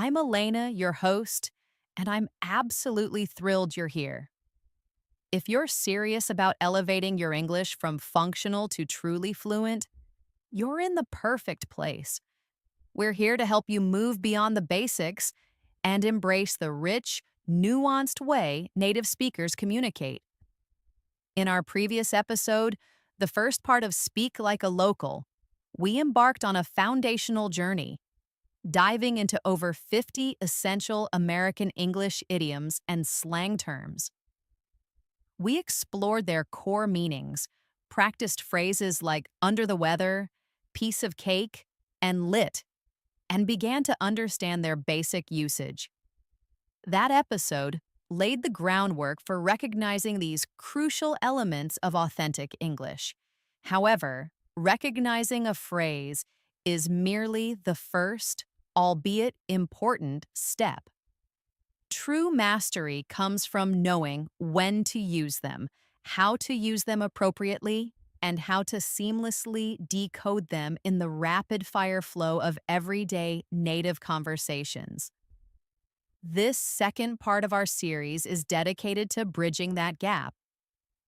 I'm Elena, your host, and I'm absolutely thrilled you're here. If you're serious about elevating your English from functional to truly fluent, you're in the perfect place. We're here to help you move beyond the basics and embrace the rich, nuanced way native speakers communicate. In our previous episode, the first part of Speak Like a Local, we embarked on a foundational journey, diving into over 50 essential American English idioms and slang terms. We explored their core meanings, practiced phrases like under the weather, piece of cake, and lit, and began to understand their basic usage. That episode laid the groundwork for recognizing these crucial elements of authentic English. However, recognizing a phrase is merely the first, albeit important, step. True mastery comes from knowing when to use them, how to use them appropriately, and how to seamlessly decode them in the rapid-fire flow of everyday native conversations. This second part of our series is dedicated to bridging that gap.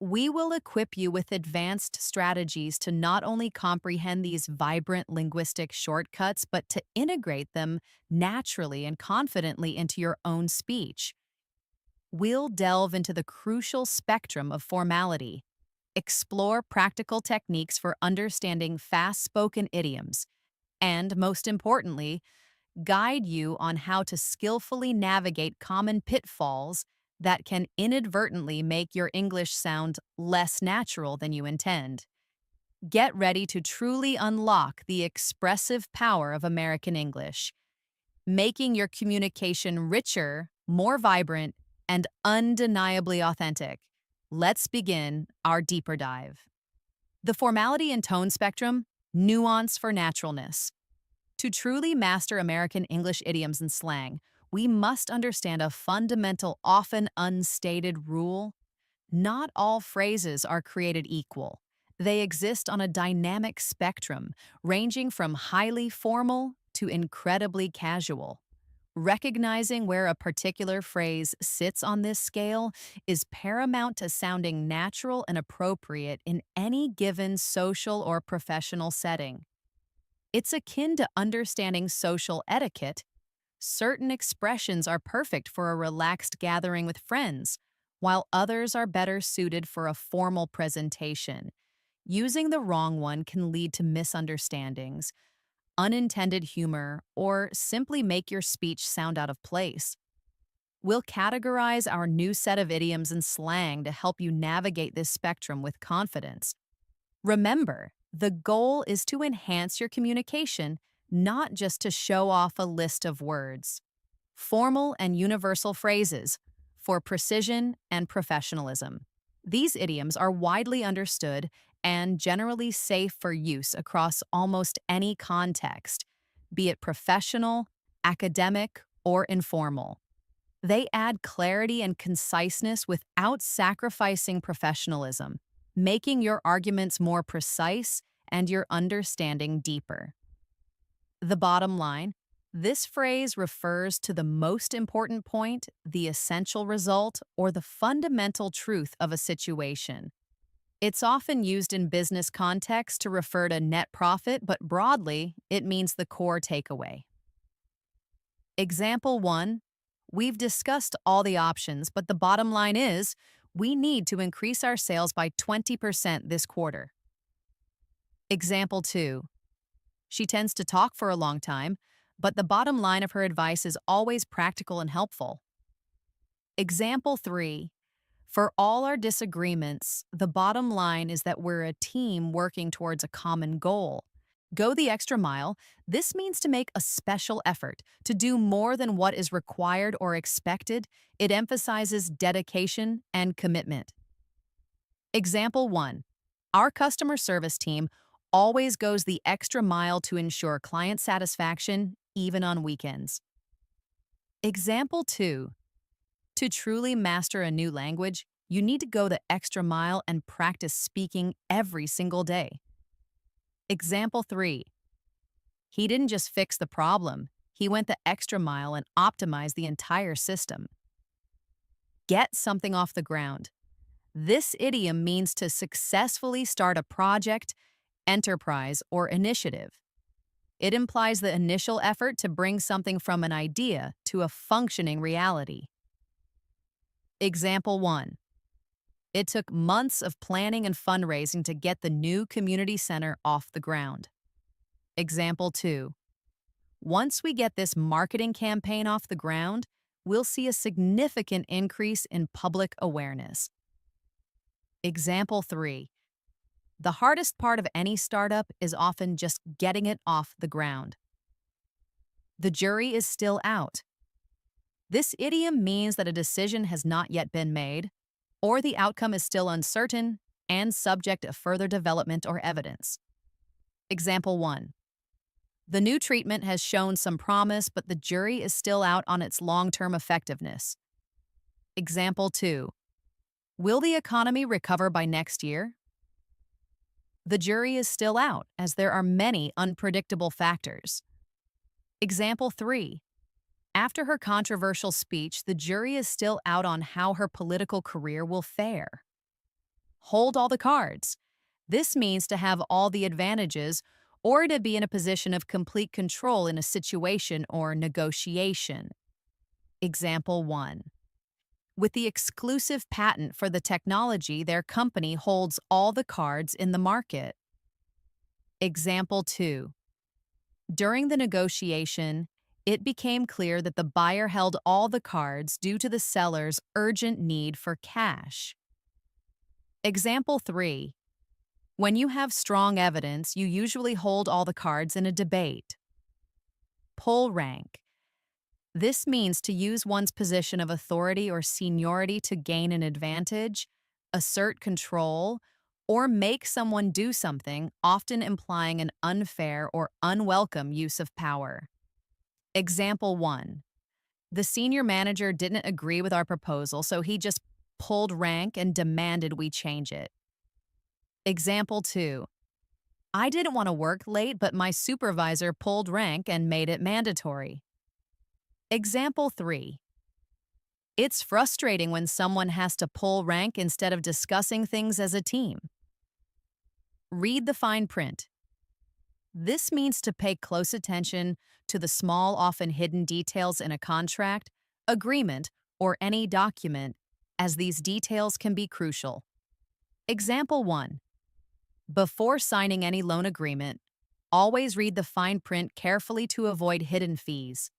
We will equip you with advanced strategies to not only comprehend these vibrant linguistic shortcuts, but to integrate them naturally and confidently into your own speech. We'll delve into the crucial spectrum of formality, explore practical techniques for understanding fast-spoken idioms, and, most importantly, guide you on how to skillfully navigate common pitfalls that can inadvertently make your English sound less natural than you intend. Get ready to truly unlock the expressive power of American English, making your communication richer, more vibrant, and undeniably authentic. Let's begin our deeper dive. The formality and tone spectrum, nuance for naturalness. To truly master American English idioms and slang, we must understand a fundamental, often unstated rule. Not all phrases are created equal. They exist on a dynamic spectrum, ranging from highly formal to incredibly casual. Recognizing where a particular phrase sits on this scale is paramount to sounding natural and appropriate in any given social or professional setting. It's akin to understanding social etiquette. Certain expressions are perfect for a relaxed gathering with friends, while others are better suited for a formal presentation. Using the wrong one can lead to misunderstandings, unintended humor, or simply make your speech sound out of place. We'll categorize our new set of idioms and slang to help you navigate this spectrum with confidence. Remember, the goal is to enhance your communication, not just to show off a list of words. Formal and universal phrases for precision and professionalism. These idioms are widely understood and generally safe for use across almost any context, be it professional, academic, or informal. They add clarity and conciseness without sacrificing professionalism, making your arguments more precise and your understanding deeper. The bottom line, this phrase refers to the most important point, the essential result, or the fundamental truth of a situation. It's often used in business context to refer to net profit, but broadly, it means the core takeaway. Example 1. We've discussed all the options, but the bottom line is, we need to increase our sales by 20% this quarter. Example 2. She tends to talk for a long time, but the bottom line of her advice is always practical and helpful. Example 3. For all our disagreements, the bottom line is that we're a team working towards a common goal. Go the extra mile. This means to make a special effort, to do more than what is required or expected. It emphasizes dedication and commitment. Example 1. Our customer service team always goes the extra mile to ensure client satisfaction, even on weekends. Example 2. To truly master a new language, you need to go the extra mile and practice speaking every single day. Example 3. He didn't just fix the problem, He went the extra mile and optimized the entire system. Get something off the ground. This idiom means to successfully start a project, enterprise, or initiative. It implies the initial effort to bring something from an idea to a functioning reality. Example 1. It took months of planning and fundraising to get the new community center off the ground. Example 2. Once we get this marketing campaign off the ground, we'll see a significant increase in public awareness. Example 3. The hardest part of any startup is often just getting it off the ground. The jury is still out. This idiom means that a decision has not yet been made, or the outcome is still uncertain and subject to further development or evidence. Example 1. The new treatment has shown some promise, but the jury is still out on its long-term effectiveness. Example 2. Will the economy recover by next year? The jury is still out, as there are many unpredictable factors. Example 3. After her controversial speech, the jury is still out on how her political career will fare. Hold all the cards. This means to have all the advantages or to be in a position of complete control in a situation or negotiation. Example 1. With the exclusive patent for the technology, their company holds all the cards in the market. Example 2. During the negotiation, it became clear that the buyer held all the cards due to the seller's urgent need for cash. Example 3. When you have strong evidence, you usually hold all the cards in a debate. Pull rank. This means to use one's position of authority or seniority to gain an advantage, assert control, or make someone do something, often implying an unfair or unwelcome use of power. Example 1. The senior manager didn't agree with our proposal, so he just pulled rank and demanded we change it. Example 2. I didn't want to work late, but my supervisor pulled rank and made it mandatory. Example 3. It's frustrating when someone has to pull rank instead of discussing things as a team. Read the fine print. This means to pay close attention to the small, often hidden details in a contract, agreement, or any document, as these details can be crucial. Example 1. Before signing any loan agreement, always read the fine print carefully to avoid hidden fees.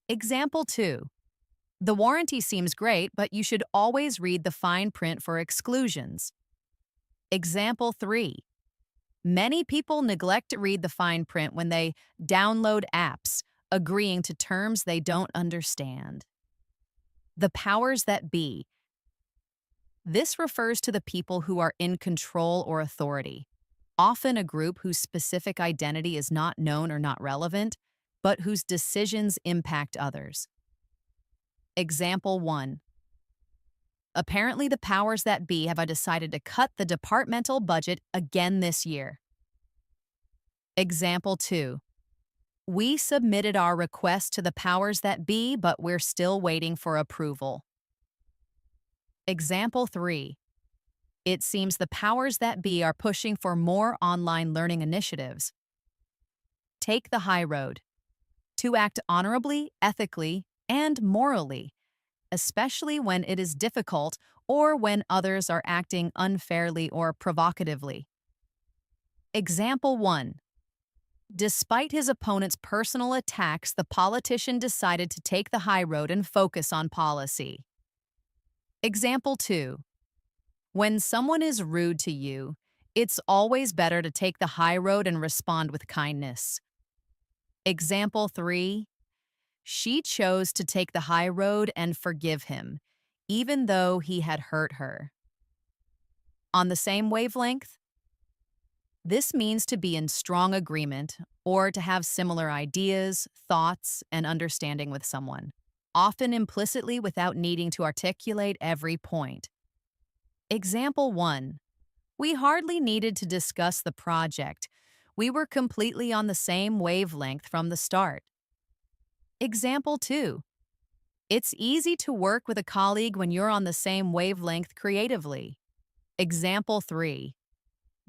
Example 2. The warranty seems great, but you should always read the fine print for exclusions. Example 3. Many people neglect to read the fine print when they download apps, agreeing to terms they don't understand. The powers that be. This refers to the people who are in control or authority, often a group whose specific identity is not known or not relevant, but whose decisions impact others. Example 1. Apparently, the powers that be have decided to cut the departmental budget again this year. Example 2. We submitted our request to the powers that be, but we're still waiting for approval. Example 3. It seems the powers that be are pushing for more online learning initiatives. Take the high road. To act honorably, ethically, and morally, especially when it is difficult or when others are acting unfairly or provocatively. Example 1. Despite his opponent's personal attacks, the politician decided to take the high road and focus on policy. Example 2. When someone is rude to you, it's always better to take the high road and respond with kindness. Example 3. She chose to take the high road and forgive him, even though he had hurt her. On the same wavelength? This means to be in strong agreement or to have similar ideas, thoughts, and understanding with someone, often implicitly without needing to articulate every point. Example 1. We hardly needed to discuss the project. We were completely on the same wavelength from the start. Example 2. It's easy to work with a colleague when you're on the same wavelength creatively. Example 3.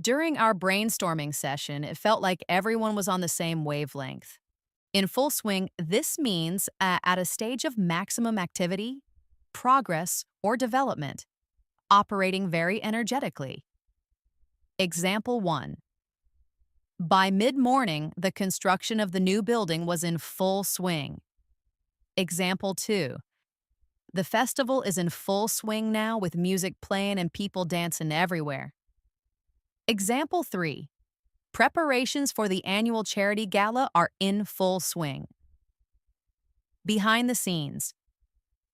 During our brainstorming session, it felt like everyone was on the same wavelength. In full swing, this means at a stage of maximum activity, progress, or development, operating very energetically. Example 1. By mid morning, the construction of the new building was in full swing. Example 2. The festival is in full swing now with music playing and people dancing everywhere. Example 3. Preparations for the annual charity gala are in full swing. Behind the scenes.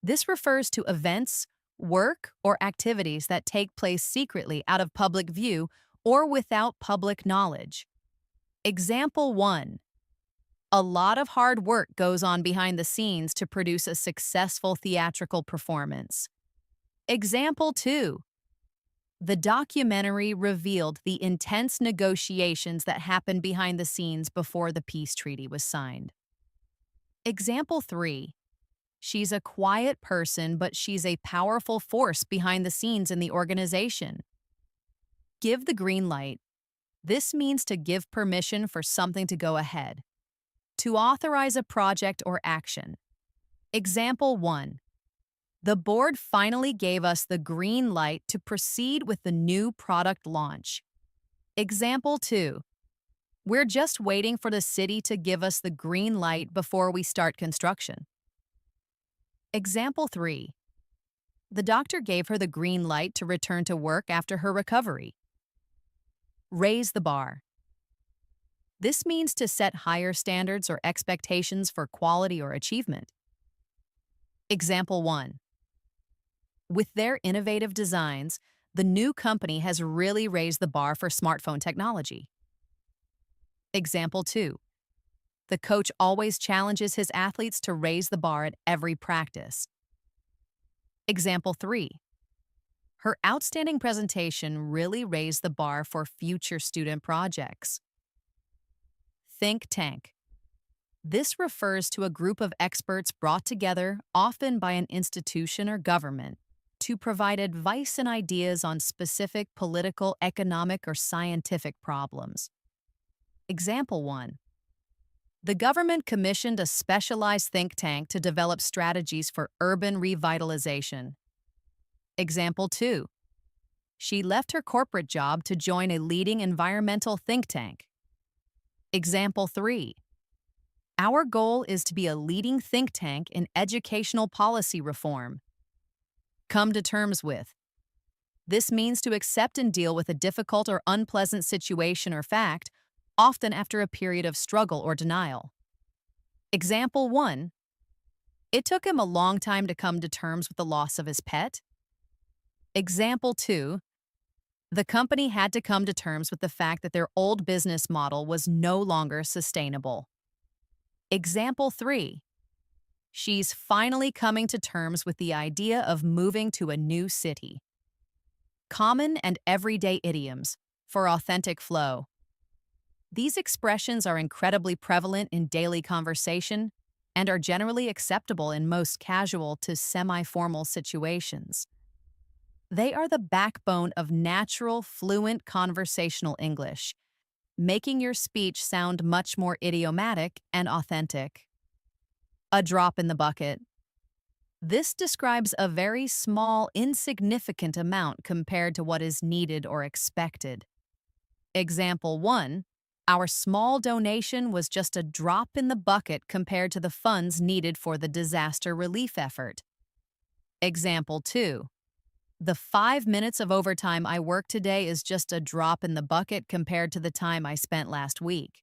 This refers to events, work, or activities that take place secretly out of public view or without public knowledge. Example 1. A lot of hard work goes on behind the scenes to produce a successful theatrical performance. Example 2. The documentary revealed the intense negotiations that happened behind the scenes before the peace treaty was signed. Example 3. She's a quiet person, but she's a powerful force behind the scenes in the organization. Give the green light. This means to give permission for something to go ahead. To authorize a project or action. Example 1. The board finally gave us the green light to proceed with the new product launch. Example 2. We're just waiting for the city to give us the green light before we start construction. Example 3. The doctor gave her the green light to return to work after her recovery. Raise the bar. This means to set higher standards or expectations for quality or achievement. Example 1. With their innovative designs, the new company has really raised the bar for smartphone technology. Example 2. The coach always challenges his athletes to raise the bar at every practice. Example 3. Her outstanding presentation really raised the bar for future student projects. Think tank. This refers to a group of experts brought together, often by an institution or government, to provide advice and ideas on specific political, economic, or scientific problems. Example 1. The government commissioned a specialized think tank to develop strategies for urban revitalization. Example 2. She left her corporate job to join a leading environmental think tank. Example 3. Our goal is to be a leading think tank in educational policy reform. Come to terms with. This means to accept and deal with a difficult or unpleasant situation or fact, often after a period of struggle or denial. Example 1. It took him a long time to come to terms with the loss of his pet. Example 2. The company had to come to terms with the fact that their old business model was no longer sustainable. Example 3. She's finally coming to terms with the idea of moving to a new city. Common and everyday idioms for authentic flow. These expressions are incredibly prevalent in daily conversation and are generally acceptable in most casual to semi-formal situations. They are the backbone of natural, fluent conversational English, making your speech sound much more idiomatic and authentic. A drop in the bucket. This describes a very small, insignificant amount compared to what is needed or expected. Example 1. Our small donation was just a drop in the bucket compared to the funds needed for the disaster relief effort. Example 2. The 5 minutes of overtime I worked today is just a drop in the bucket compared to the time I spent last week.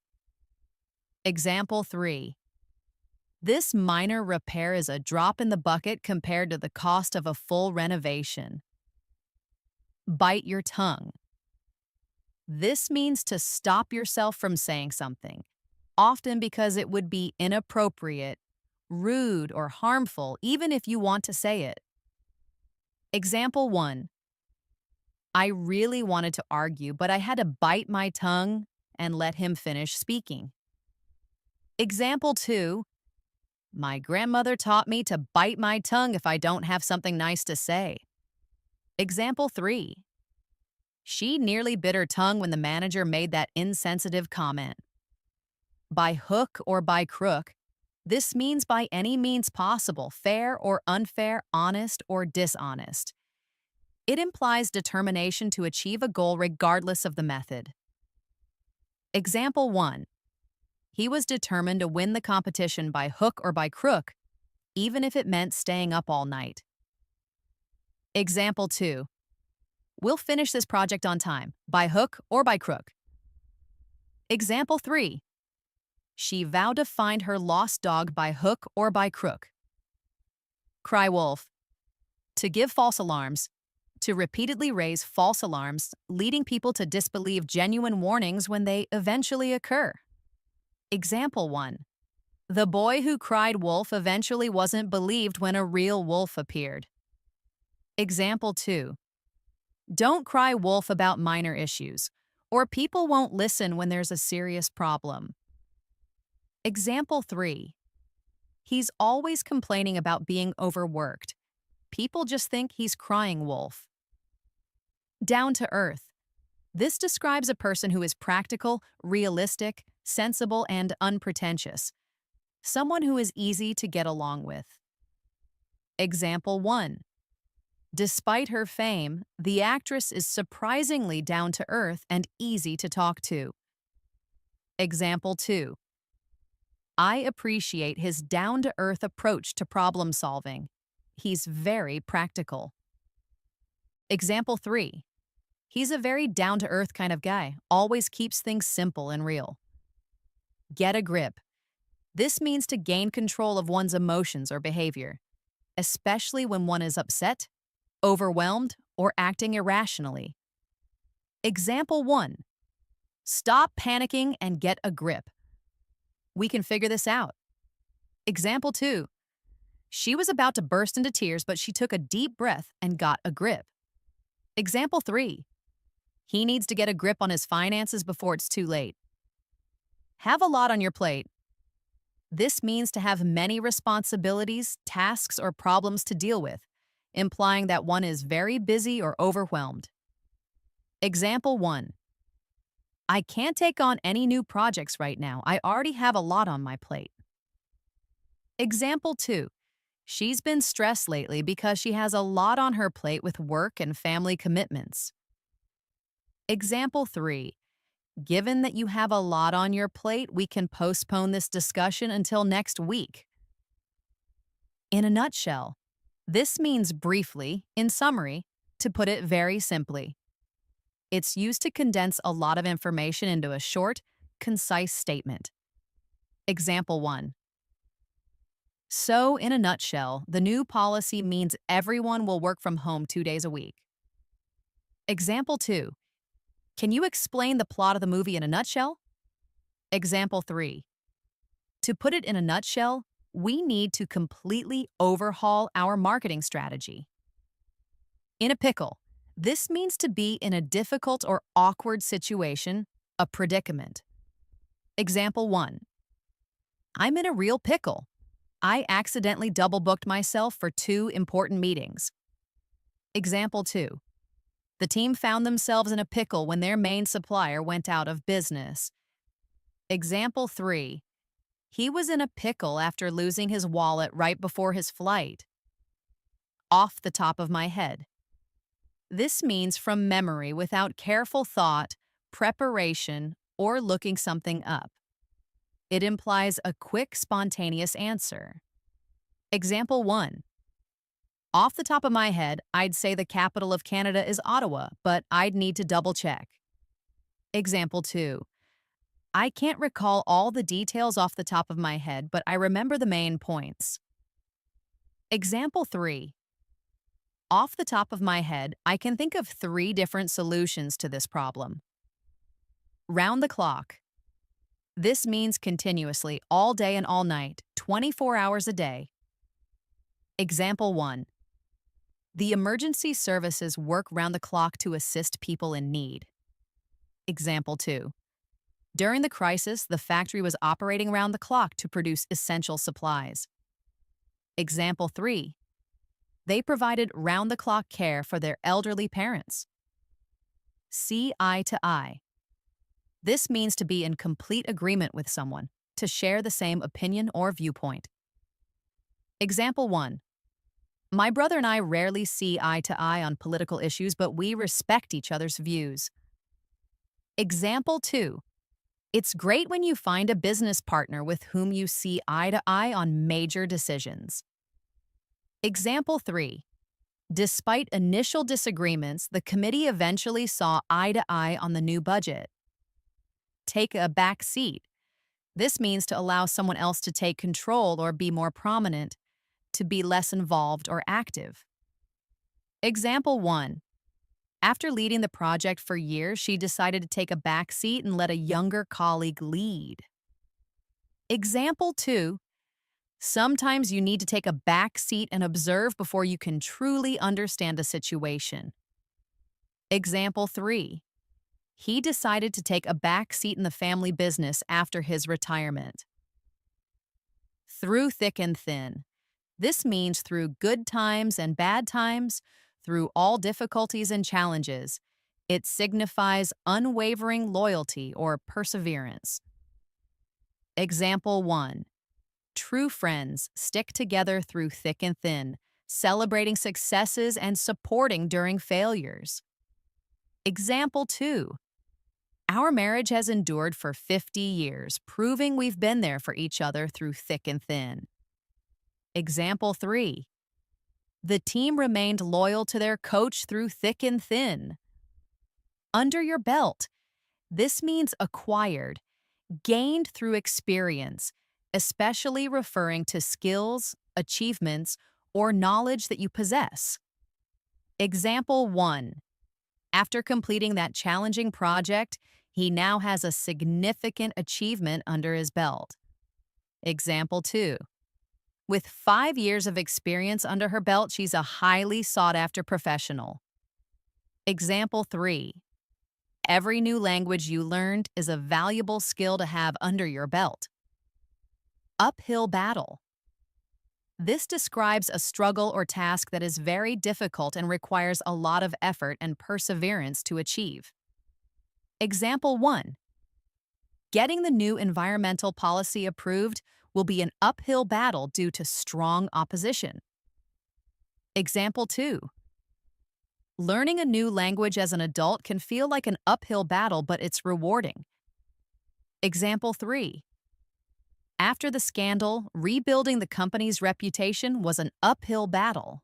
Example 3. This minor repair is a drop in the bucket compared to the cost of a full renovation. Bite your tongue. This means to stop yourself from saying something, often because it would be inappropriate, rude, or harmful even if you want to say it. Example 1. I really wanted to argue, but I had to bite my tongue and let him finish speaking. Example 2. My grandmother taught me to bite my tongue if I don't have something nice to say. Example 3. She nearly bit her tongue when the manager made that insensitive comment. By hook or by crook, this means by any means possible, fair or unfair, honest or dishonest. It implies determination to achieve a goal regardless of the method. Example 1. He was determined to win the competition by hook or by crook, even if it meant staying up all night. Example 2. We'll finish this project on time, by hook or by crook. Example 3. She vowed to find her lost dog by hook or by crook. Cry wolf. To give false alarms. To repeatedly raise false alarms, leading people to disbelieve genuine warnings when they eventually occur. Example 1. The boy who cried wolf eventually wasn't believed when a real wolf appeared. Example 2. Don't cry wolf about minor issues, or people won't listen when there's a serious problem. Example 3. He's always complaining about being overworked. People just think he's crying wolf. Down to earth. This describes a person who is practical, realistic, sensible, and unpretentious. Someone who is easy to get along with. Example 1. Despite her fame, the actress is surprisingly down to earth and easy to talk to. Example 2. I appreciate his down-to-earth approach to problem solving. He's very practical. Example 3. He's a very down-to-earth kind of guy, always keeps things simple and real. Get a grip. This means to gain control of one's emotions or behavior, especially when one is upset, overwhelmed, or acting irrationally. Example 1. Stop panicking and get a grip. We can figure this out. Example 2. She was about to burst into tears, but she took a deep breath and got a grip. Example 3. He needs to get a grip on his finances before it's too late. Have a lot on your plate. This means to have many responsibilities, tasks, or problems to deal with, implying that one is very busy or overwhelmed. Example 1. I can't take on any new projects right now. I already have a lot on my plate. Example 2. She's been stressed lately because she has a lot on her plate with work and family commitments. Example 3. Given that you have a lot on your plate, we can postpone this discussion until next week. In a nutshell, this means briefly, in summary, to put it very simply. It's used to condense a lot of information into a short, concise statement. Example 1. So, in a nutshell, the new policy means everyone will work from home 2 days a week. Example 2. Can you explain the plot of the movie in a nutshell? Example 3. To put it in a nutshell, we need to completely overhaul our marketing strategy. In a pickle, this means to be in a difficult or awkward situation, a predicament. Example 1. I'm in a real pickle. I accidentally double-booked myself for 2 important meetings. Example 2. The team found themselves in a pickle when their main supplier went out of business. Example 3. He was in a pickle after losing his wallet right before his flight. Off the top of my head. This means from memory without careful thought, preparation, or looking something up. It implies a quick, spontaneous answer. Example 1. Off the top of my head, I'd say the capital of Canada is Ottawa, but I'd need to double-check. Example 2. I can't recall all the details off the top of my head, but I remember the main points. Example 3. Off the top of my head, I can think of 3 different solutions to this problem. Round the clock. This means continuously, all day and all night, 24 hours a day. Example 1. The emergency services work round the clock to assist people in need. Example 2. During the crisis, the factory was operating round the clock to produce essential supplies. Example 3. They provided round-the-clock care for their elderly parents. See eye to eye. This means to be in complete agreement with someone, to share the same opinion or viewpoint. Example 1. My brother and I rarely see eye to eye on political issues, but we respect each other's views. Example 2. It's great when you find a business partner with whom you see eye to eye on major decisions. Example 3. Despite initial disagreements, the committee eventually saw eye to eye on the new budget. Take a back seat. This means to allow someone else to take control or be more prominent, to be less involved or active. Example 1. After leading the project for years, she decided to take a back seat and let a younger colleague lead. Example 2. Sometimes you need to take a back seat and observe before you can truly understand a situation. Example 3. He decided to take a back seat in the family business after his retirement. Through thick and thin. This means through good times and bad times, through all difficulties and challenges. It signifies unwavering loyalty or perseverance. Example 1. True friends stick together through thick and thin, celebrating successes and supporting during failures. Example 2. Our marriage has endured for 50 years, proving we've been there for each other through thick and thin. Example 3. The team remained loyal to their coach through thick and thin. Under your belt. This means acquired, gained through experience, especially referring to skills, achievements, or knowledge that you possess. Example 1. After completing that challenging project, he now has a significant achievement under his belt. Example 2. With 5 years of experience under her belt, she's a highly sought-after professional. Example 3. Every new language you learned is a valuable skill to have under your belt. Uphill battle. This describes a struggle or task that is very difficult and requires a lot of effort and perseverance to achieve. Example 1. Getting the new environmental policy approved will be an uphill battle due to strong opposition. Example 2. Learning a new language as an adult can feel like an uphill battle, but it's rewarding. Example 3. After the scandal, rebuilding the company's reputation was an uphill battle.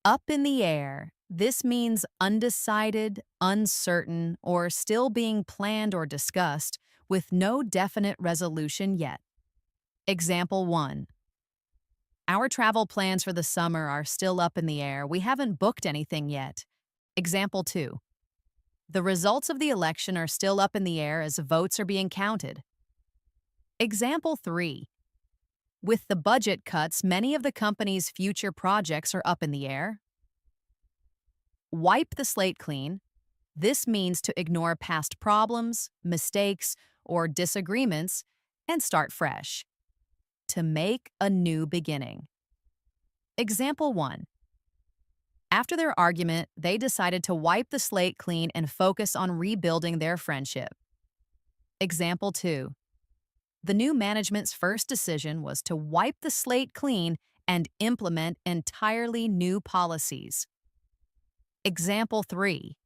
Up in the air. This means undecided, uncertain, or still being planned or discussed, with no definite resolution yet. Example 1. Our travel plans for the summer are still up in the air. We haven't booked anything yet. Example 2. The results of the election are still up in the air as votes are being counted. Example 3. With the budget cuts, many of the company's future projects are up in the air. Wipe the slate clean. This means to ignore past problems, mistakes, or disagreements and start fresh. To make a new beginning. Example 1. After their argument, they decided to wipe the slate clean and focus on rebuilding their friendship. Example 2. The new management's first decision was to wipe the slate clean and implement entirely new policies. Example 3.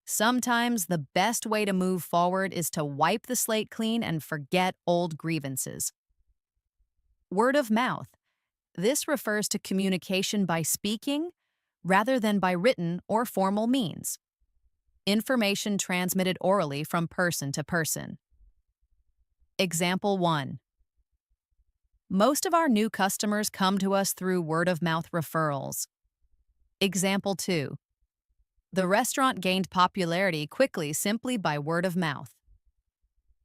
Sometimes the best way to move forward is to wipe the slate clean and forget old grievances. Word of mouth. This refers to communication by speaking rather than by written or formal means. Information transmitted orally from person to person. Example 1. Most of our new customers come to us through word-of-mouth referrals. Example 2. The restaurant gained popularity quickly simply by word of mouth.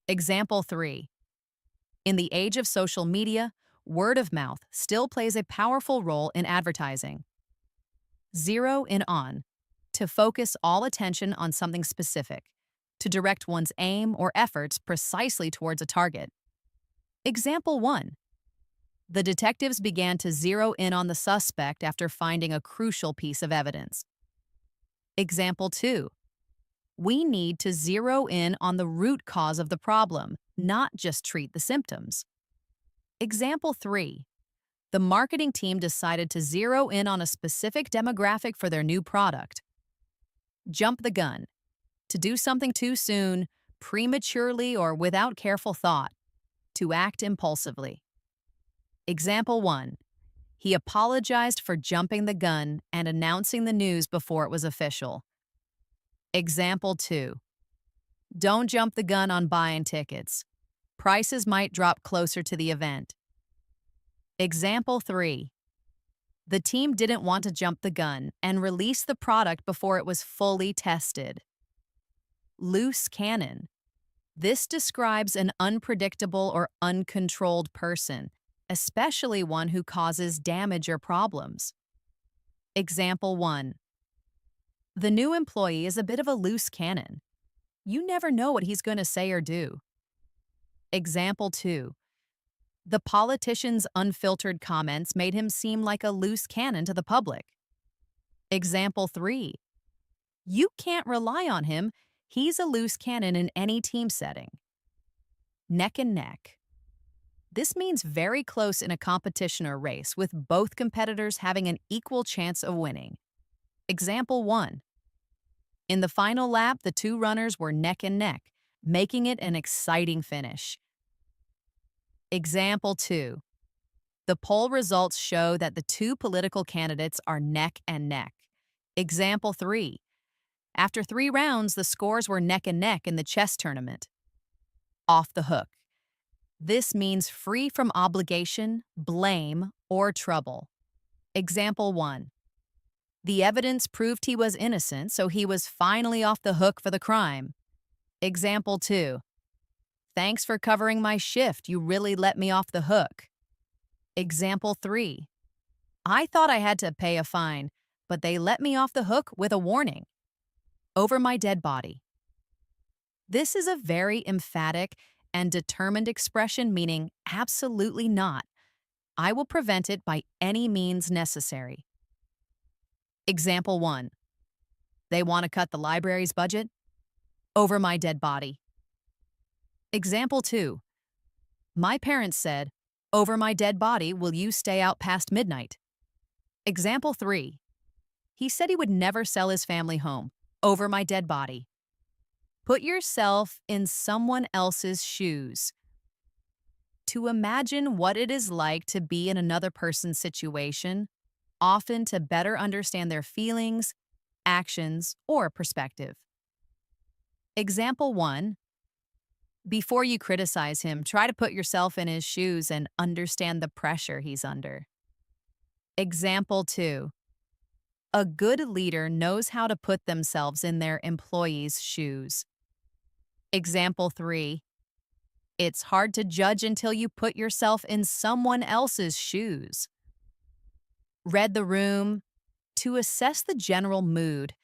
Example 3. In the age of social media, word of mouth still plays a powerful role in advertising. Zero in on. To focus all attention on something specific. To direct one's aim or efforts precisely towards a target. Example 1. The detectives began to zero in on the suspect after finding a crucial piece of evidence. Example 2. We need to zero in on the root cause of the problem, not just treat the symptoms. Example 3. The marketing team decided to zero in on a specific demographic for their new product. Jump the gun. To do something too soon, prematurely, or without careful thought. To act impulsively. Example 1. He apologized for jumping the gun and announcing the news before it was official. Example 2. Don't jump the gun on buying tickets. Prices might drop closer to the event. Example 3. The team didn't want to jump the gun and release the product before it was fully tested. Loose cannon. This describes an unpredictable or uncontrolled person, especially one who causes damage or problems. Example 1. The new employee is a bit of a loose cannon. You never know what he's going to say or do. Example 2. The politician's unfiltered comments made him seem like a loose cannon to the public. Example 3. You can't rely on him. He's a loose cannon in any team setting. Neck and neck. This means very close in a competition or race, with both competitors having an equal chance of winning. Example 1. In the final lap, the two runners were neck and neck, making it an exciting finish. Example 2. The poll results show that the two political candidates are neck and neck. Example 3. After 3 rounds, the scores were neck and neck in the chess tournament. Off the hook. This means free from obligation, blame, or trouble. Example 1. The evidence proved he was innocent, so he was finally off the hook for the crime. Example 2. Thanks for covering my shift. You really let me off the hook. Example 3. I thought I had to pay a fine, but they let me off the hook with a warning. Over my dead body. This is a very emphatic and determined expression meaning absolutely not. I will prevent it by any means necessary. Example 1. They want to cut the library's budget? Over my dead body. Example 2. My parents said, over my dead body, will you stay out past midnight? Example 3. He said he would never sell his family home. Over my dead body. Put yourself in someone else's shoes. To imagine what it is like to be in another person's situation, often to better understand their feelings, actions, or perspective. Example 1. Before you criticize him, try to put yourself in his shoes and understand the pressure he's under. Example 2. A good leader knows how to put themselves in their employees' shoes. Example 3. It's hard to judge until you put yourself in someone else's shoes. Read the room. To assess the general mood,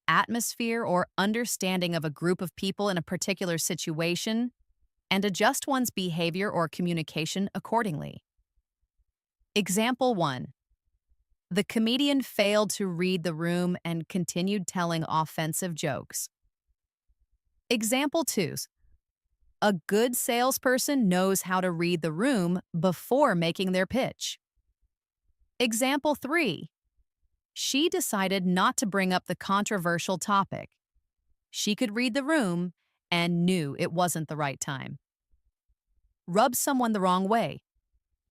atmosphere, or understanding of a group of people in a particular situation, and adjust one's behavior or communication accordingly. Example 1. The comedian failed to read the room and continued telling offensive jokes. Example 2. A good salesperson knows how to read the room before making their pitch. Example 3. She decided not to bring up the controversial topic. She could read the room and knew it wasn't the right time. Rub someone the wrong way.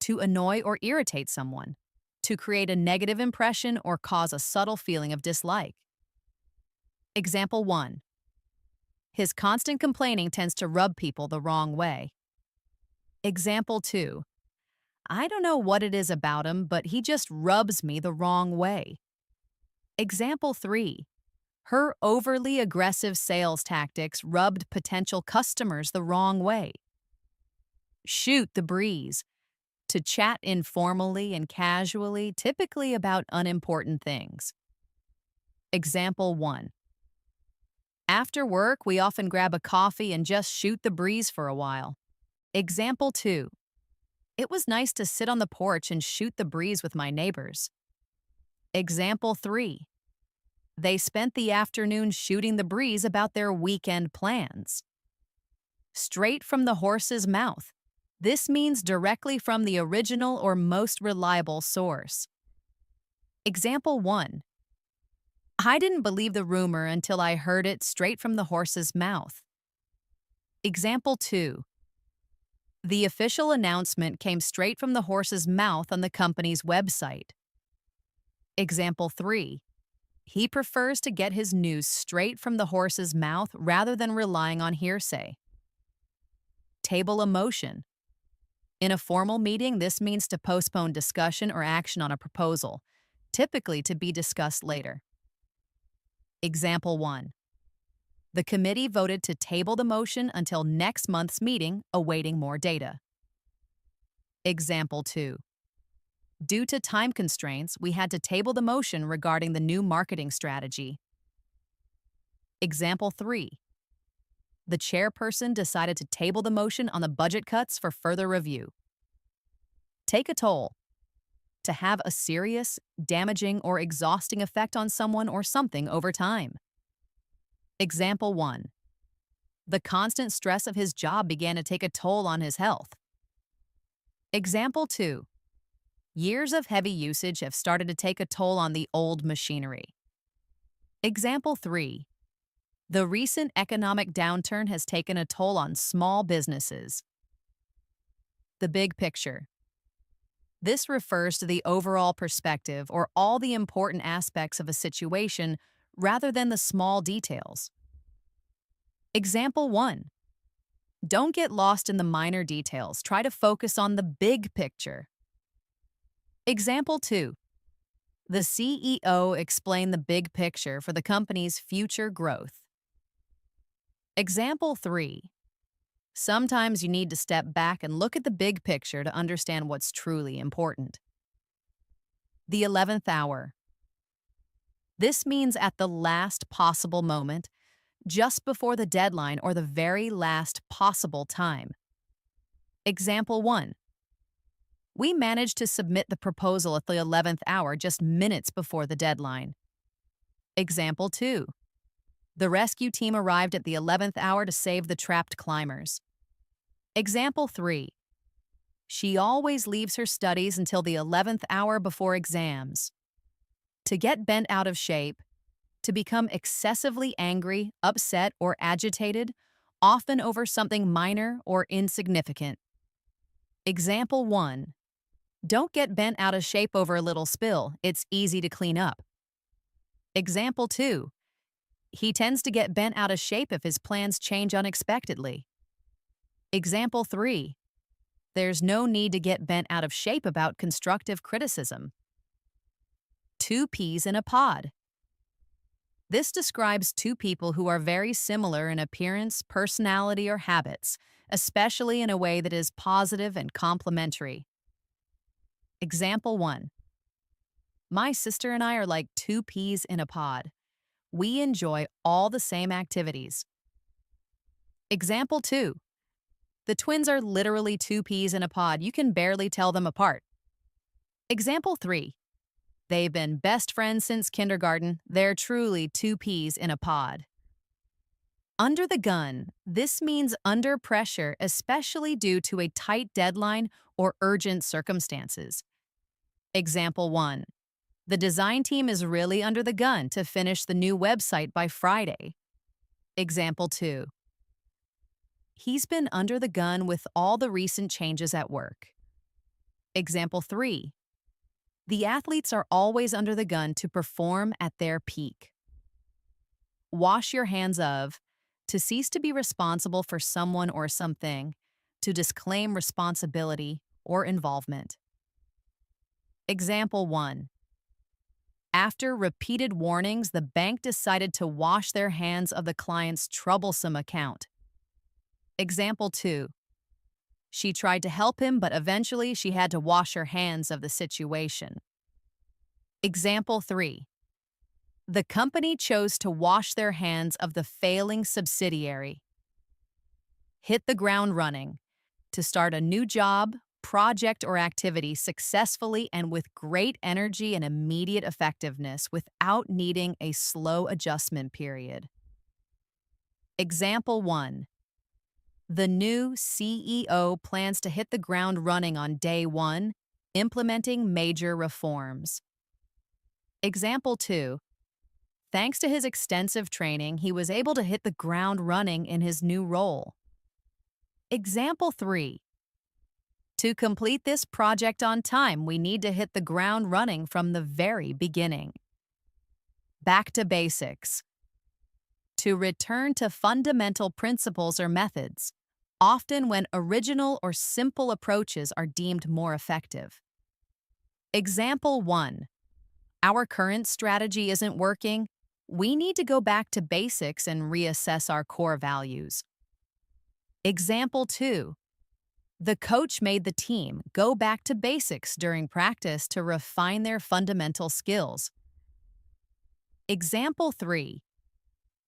To annoy or irritate someone. To create a negative impression or cause a subtle feeling of dislike. Example 1. His constant complaining tends to rub people the wrong way. Example 2. I don't know what it is about him, but he just rubs me the wrong way. Example 3. Her overly aggressive sales tactics rubbed potential customers the wrong way. Shoot the breeze. To chat informally and casually, typically about unimportant things. Example 1. After work, we often grab a coffee and just shoot the breeze for a while. Example 2. It was nice to sit on the porch and shoot the breeze with my neighbors. Example 3. They spent the afternoon shooting the breeze about their weekend plans. Straight from the horse's mouth. This means directly from the original or most reliable source. Example 1. I didn't believe the rumor until I heard it straight from the horse's mouth. Example 2. The official announcement came straight from the horse's mouth on the company's website. Example 3. He prefers to get his news straight from the horse's mouth rather than relying on hearsay. Table a motion. In a formal meeting, this means to postpone discussion or action on a proposal, typically to be discussed later. Example 1. The committee voted to table the motion until next month's meeting, awaiting more data. Example 2. Due to time constraints, we had to table the motion regarding the new marketing strategy. Example 3. The chairperson decided to table the motion on the budget cuts for further review. Take a toll. To have a serious, damaging, or exhausting effect on someone or something over time. Example 1. The constant stress of his job began to take a toll on his health. Example 2. Years of heavy usage have started to take a toll on the old machinery. Example 3. The recent economic downturn has taken a toll on small businesses. The big picture. This refers to the overall perspective or all the important aspects of a situation rather than the small details. Example 1. Don't get lost in the minor details. Try to focus on the big picture. Example 2. The CEO explained the big picture for the company's future growth. Example 3. Sometimes you need to step back and look at the big picture to understand what's truly important. The 11th hour. This means at the last possible moment, just before the deadline or the very last possible time. Example 1. We managed to submit the proposal at the 11th hour just minutes before the deadline. Example 2. The rescue team arrived at the 11th hour to save the trapped climbers. Example 3. She always leaves her studies until the 11th hour before exams. To get bent out of shape, to become excessively angry, upset, or agitated, often over something minor or insignificant. Example 1. Don't get bent out of shape over a little spill. It's easy to clean up. Example 2. He tends to get bent out of shape if his plans change unexpectedly. Example 3. There's no need to get bent out of shape about constructive criticism. 2 peas in a pod. This describes two people who are very similar in appearance, personality, or habits, especially in a way that is positive and complementary. Example 1. My sister and I are like 2 peas in a pod. We enjoy all the same activities. Example 2. The twins are literally 2 peas in a pod. You can barely tell them apart. Example 3. They've been best friends since kindergarten. They're truly 2 peas in a pod. Under the gun. This means under pressure, especially due to a tight deadline or urgent circumstances. Example 1. The design team is really under the gun to finish the new website by Friday. Example 2. He's been under the gun with all the recent changes at work. Example 3. The athletes are always under the gun to perform at their peak. Wash your hands of, to cease to be responsible for someone or something, to disclaim responsibility or involvement. Example 1. After repeated warnings, the bank decided to wash their hands of the client's troublesome account. Example 2. She tried to help him, but eventually she had to wash her hands of the situation. Example 3. The company chose to wash their hands of the failing subsidiary. Hit the ground running. To start a new job, project or activity successfully and with great energy and immediate effectiveness without needing a slow adjustment period. Example 1. The new CEO plans to hit the ground running on day 1, implementing major reforms. Example 2. Thanks to his extensive training, he was able to hit the ground running in his new role. Example 3. To complete this project on time, we need to hit the ground running from the very beginning. Back to basics. To return to fundamental principles or methods, often when original or simple approaches are deemed more effective. Example 1. Our current strategy isn't working. We need to go back to basics and reassess our core values. Example 2. The coach made the team go back to basics during practice to refine their fundamental skills. Example 3.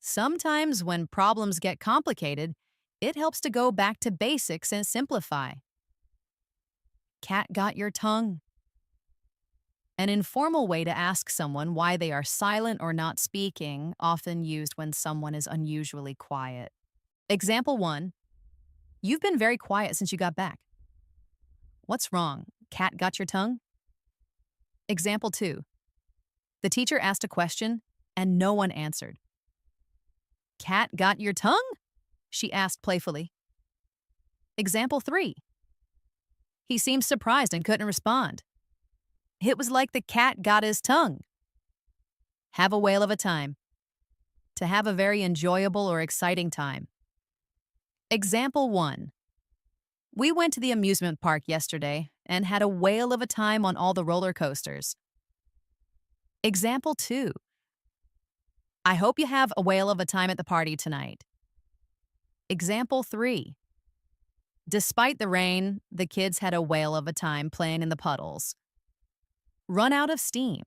Sometimes when problems get complicated, it helps to go back to basics and simplify. Cat got your tongue? An informal way to ask someone why they are silent or not speaking, often used when someone is unusually quiet. Example 1. You've been very quiet since you got back. What's wrong? Cat got your tongue? Example 2. The teacher asked a question and no one answered. Cat got your tongue? She asked playfully. Example 3. He seemed surprised and couldn't respond. It was like the cat got his tongue. Have a whale of a time. To have a very enjoyable or exciting time. Example 1. We went to the amusement park yesterday and had a whale of a time on all the roller coasters. Example 2. I hope you have a whale of a time at the party tonight. Example 3. Despite the rain, the kids had a whale of a time playing in the puddles. Run out of steam.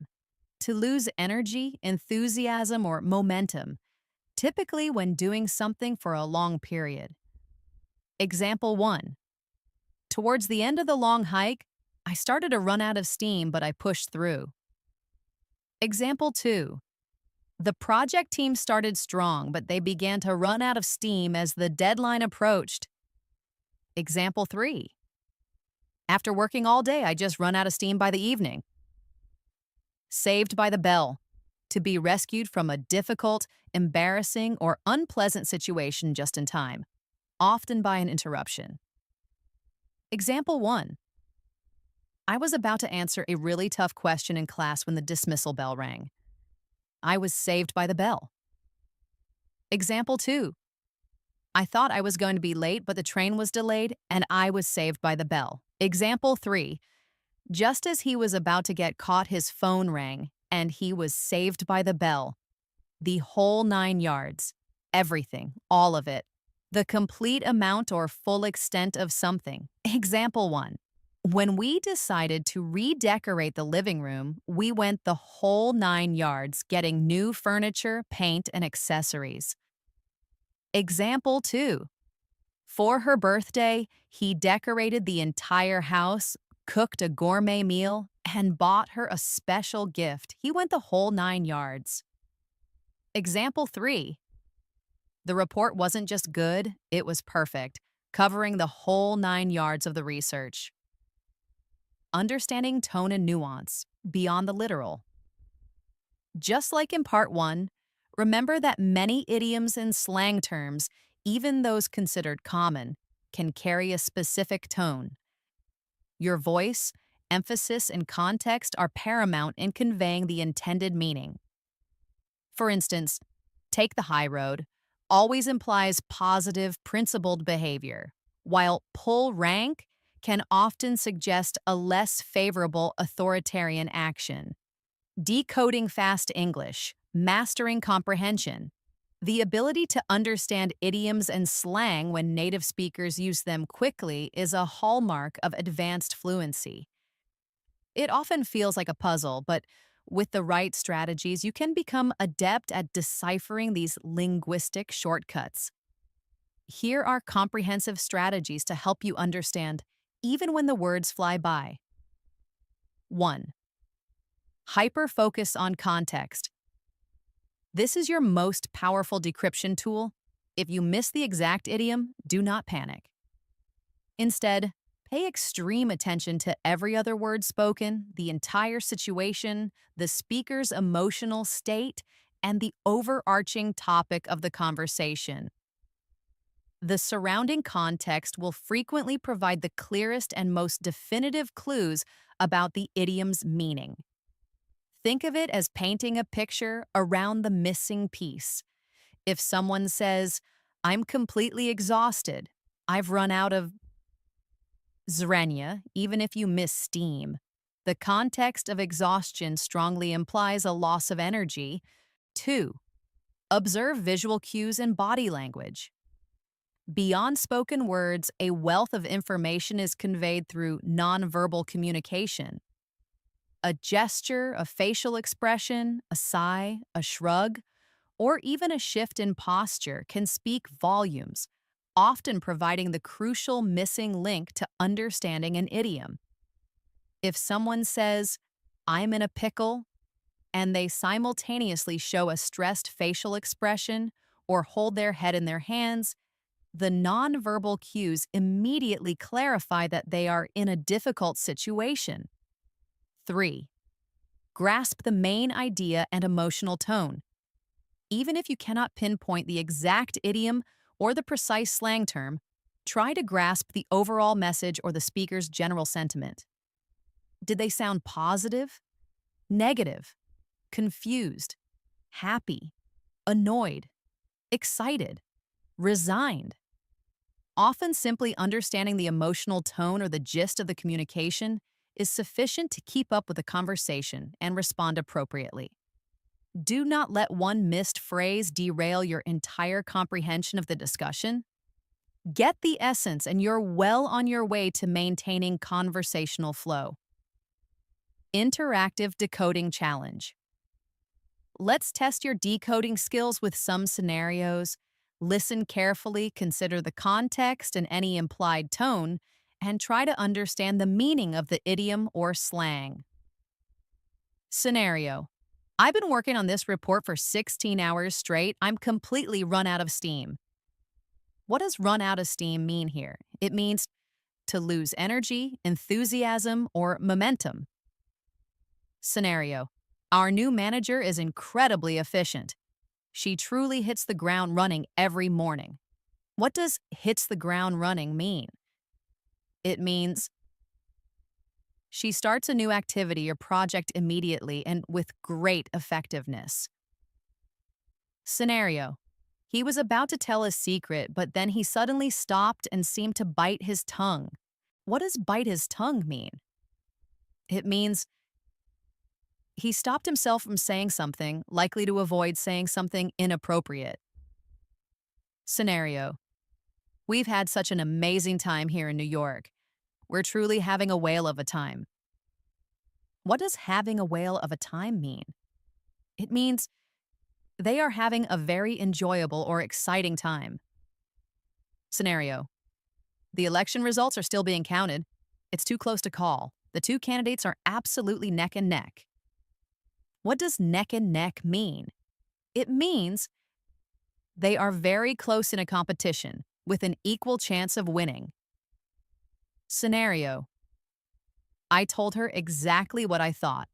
To lose energy, enthusiasm, or momentum, typically when doing something for a long period. Example 1. Towards the end of the long hike, I started to run out of steam, but I pushed through. Example 2. The project team started strong, but they began to run out of steam as the deadline approached. Example 3. After working all day, I just run out of steam by the evening. Saved by the bell. To be rescued from a difficult, embarrassing, or unpleasant situation just in time, often by an interruption. Example 1. I was about to answer a really tough question in class when the dismissal bell rang. I was saved by the bell. Example 2. I thought I was going to be late, but the train was delayed, and I was saved by the bell. Example 3. Just as he was about to get caught, his phone rang, and he was saved by the bell. The whole 9 yards. Everything. All of it. The complete amount or full extent of something. Example 1. When we decided to redecorate the living room, we went the whole 9 yards, getting new furniture, paint, and accessories. Example 2. For her birthday, he decorated the entire house, cooked a gourmet meal, and bought her a special gift. He went the whole 9 yards. Example 3. The report wasn't just good, it was perfect, covering the whole 9 yards of the research. Understanding tone and nuance, beyond the literal. Just like in part 1, remember that many idioms and slang terms, even those considered common, can carry a specific tone. Your voice, emphasis, and context are paramount in conveying the intended meaning. For instance, take the high road always implies positive, principled behavior, while pull rank can often suggest a less favorable authoritarian action. Decoding fast English, mastering comprehension. The ability to understand idioms and slang when native speakers use them quickly is a hallmark of advanced fluency. It often feels like a puzzle, but with the right strategies, you can become adept at deciphering these linguistic shortcuts. Here are comprehensive strategies to help you understand even when the words fly by. 1. Hyper focus on context. This is your most powerful decryption tool. If you miss the exact idiom, do not panic. Instead, pay extreme attention to every other word spoken, the entire situation, the speaker's emotional state, and the overarching topic of the conversation. The surrounding context will frequently provide the clearest and most definitive clues about the idiom's meaning. Think of it as painting a picture around the missing piece. If someone says, "I'm completely exhausted, I've run out of zrenia," even if you miss steam, the context of exhaustion strongly implies a loss of energy. 2. Observe visual cues and body language. Beyond spoken words, a wealth of information is conveyed through nonverbal communication. A gesture, a facial expression, a sigh, a shrug, or even a shift in posture can speak volumes, often providing the crucial missing link to understanding an idiom. If someone says, "I'm in a pickle," and they simultaneously show a stressed facial expression or hold their head in their hands, the nonverbal cues immediately clarify that they are in a difficult situation. 3. Grasp the main idea and emotional tone. Even if you cannot pinpoint the exact idiom or the precise slang term, try to grasp the overall message or the speaker's general sentiment. Did they sound positive, negative, confused, happy, annoyed, excited, resigned? Often simply understanding the emotional tone or the gist of the communication is sufficient to keep up with the conversation and respond appropriately. Do not let one missed phrase derail your entire comprehension of the discussion. Get the essence, and you're well on your way to maintaining conversational flow. Interactive decoding challenge. Let's test your decoding skills with some scenarios. Listen carefully, consider the context and any implied tone, and try to understand the meaning of the idiom or slang. Scenario: I've been working on this report for 16 hours straight. I'm completely run out of steam. What does run out of steam mean here? It means to lose energy, enthusiasm, or momentum. Scenario: Our new manager is incredibly efficient. She truly hits the ground running every morning. What does hits the ground running mean? It means she starts a new activity or project immediately and with great effectiveness. Scenario: He was about to tell a secret, but then he suddenly stopped and seemed to bite his tongue. What does bite his tongue mean? It means he stopped himself from saying something, likely to avoid saying something inappropriate. Scenario: We've had such an amazing time here in New York. We're truly having a whale of a time. What does having a whale of a time mean? It means they are having a very enjoyable or exciting time. Scenario: The election results are still being counted. It's too close to call. The two candidates are absolutely neck and neck. What does neck and neck mean? It means they are very close in a competition with an equal chance of winning. Scenario: I told her exactly what I thought,